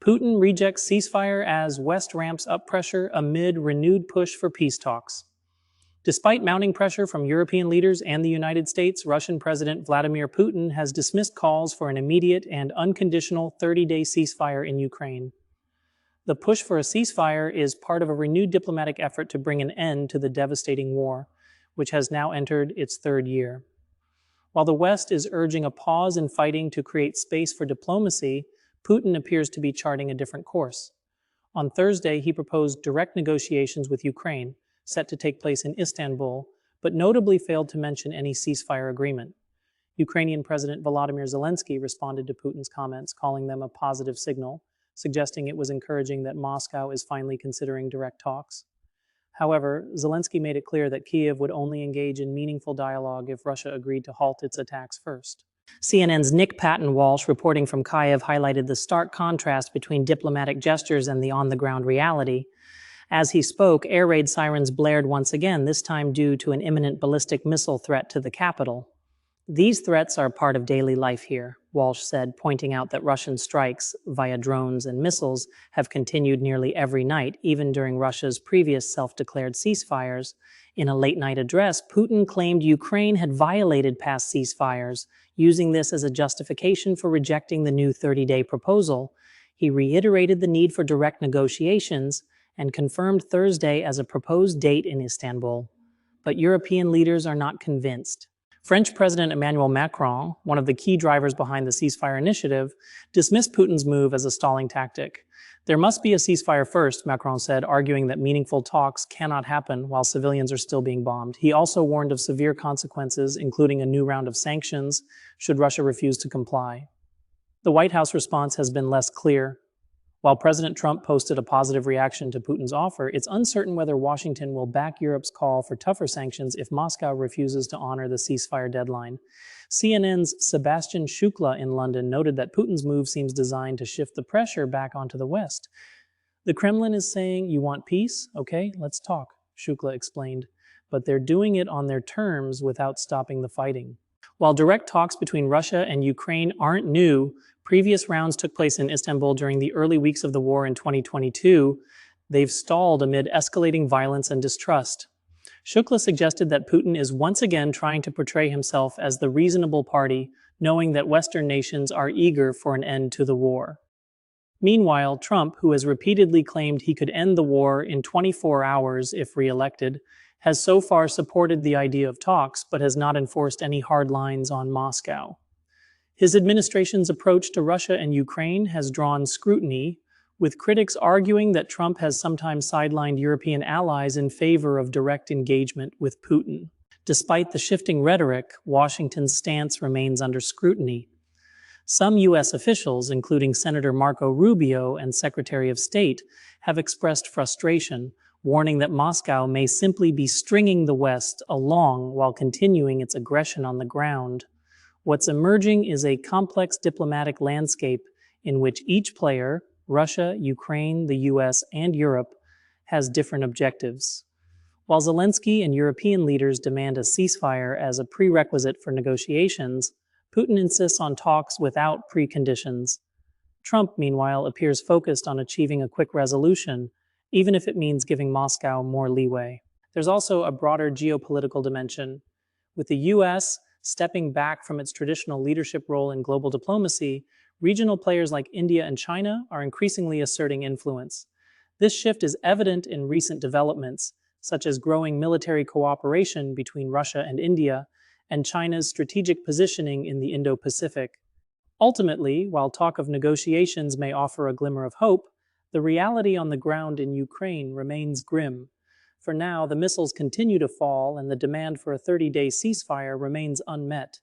Putin rejects ceasefire as West ramps up pressure amid renewed push for peace talks. Despite mounting pressure from European leaders and the United States, Russian President Vladimir Putin has dismissed calls for an immediate and unconditional 30-day ceasefire in Ukraine. The push for a ceasefire is part of a renewed diplomatic effort to bring an end to the devastating war, which has now entered its third year. While the West is urging a pause in fighting to create space for diplomacy, Putin appears to be charting a different course. On Thursday, he proposed direct negotiations with Ukraine, set to take place in Istanbul, but notably failed to mention any ceasefire agreement. Ukrainian President Volodymyr Zelensky responded to Putin's comments, calling them a positive signal, suggesting it was encouraging that Moscow is finally considering direct talks. However, Zelensky made it clear that Kyiv would only engage in meaningful dialogue if Russia agreed to halt its attacks first. CNN's Nick Patton-Walsh, reporting from Kyiv, highlighted the stark contrast between diplomatic gestures and the on-the-ground reality. As he spoke, air raid sirens blared once again, this time due to an imminent ballistic missile threat to the capital. "These threats are part of daily life here," Walsh said, pointing out that Russian strikes via drones and missiles have continued nearly every night, even during Russia's previous self-declared ceasefires. In a late-night address, Putin claimed Ukraine had violated past ceasefires, using this as a justification for rejecting the new 30-day proposal. He reiterated the need for direct negotiations and confirmed Thursday as a proposed date in Istanbul. But European leaders are not convinced. French President Emmanuel Macron, one of the key drivers behind the ceasefire initiative, dismissed Putin's move as a stalling tactic. "There must be a ceasefire first," Macron said, arguing that meaningful talks cannot happen while civilians are still being bombed. He also warned of severe consequences, including a new round of sanctions, should Russia refuse to comply. The White House response has been less clear. While President Trump posted a positive reaction to Putin's offer, it's uncertain whether Washington will back Europe's call for tougher sanctions if Moscow refuses to honor the ceasefire deadline. CNN's Sebastian Shukla in London noted that Putin's move seems designed to shift the pressure back onto the West. "The Kremlin is saying, 'You want peace? Okay, let's talk,'" Shukla explained, "but they're doing it on their terms without stopping the fighting." While direct talks between Russia and Ukraine aren't new, previous rounds took place in Istanbul during the early weeks of the war in 2022. They've stalled amid escalating violence and distrust. Shukla suggested that Putin is once again trying to portray himself as the reasonable party, knowing that Western nations are eager for an end to the war. Meanwhile, Trump, who has repeatedly claimed he could end the war in 24 hours if re-elected, has so far supported the idea of talks but has not enforced any hard lines on Moscow. His administration's approach to Russia and Ukraine has drawn scrutiny, with critics arguing that Trump has sometimes sidelined European allies in favor of direct engagement with Putin. Despite the shifting rhetoric, Washington's stance remains under scrutiny. Some U.S. officials, including Senator Marco Rubio and Secretary of State, have expressed frustration, warning that Moscow may simply be stringing the West along while continuing its aggression on the ground. What's emerging is a complex diplomatic landscape in which each player, Russia, Ukraine, the US, and Europe, has different objectives. While Zelensky and European leaders demand a ceasefire as a prerequisite for negotiations, Putin insists on talks without preconditions. Trump, meanwhile, appears focused on achieving a quick resolution, even if it means giving Moscow more leeway. There's also a broader geopolitical dimension. With the US stepping back from its traditional leadership role in global diplomacy, regional players like India and China are increasingly asserting influence. This shift is evident in recent developments, such as growing military cooperation between Russia and India, and China's strategic positioning in the Indo-Pacific. Ultimately, while talk of negotiations may offer a glimmer of hope, the reality on the ground in Ukraine remains grim. For now, the missiles continue to fall and the demand for a 30-day ceasefire remains unmet.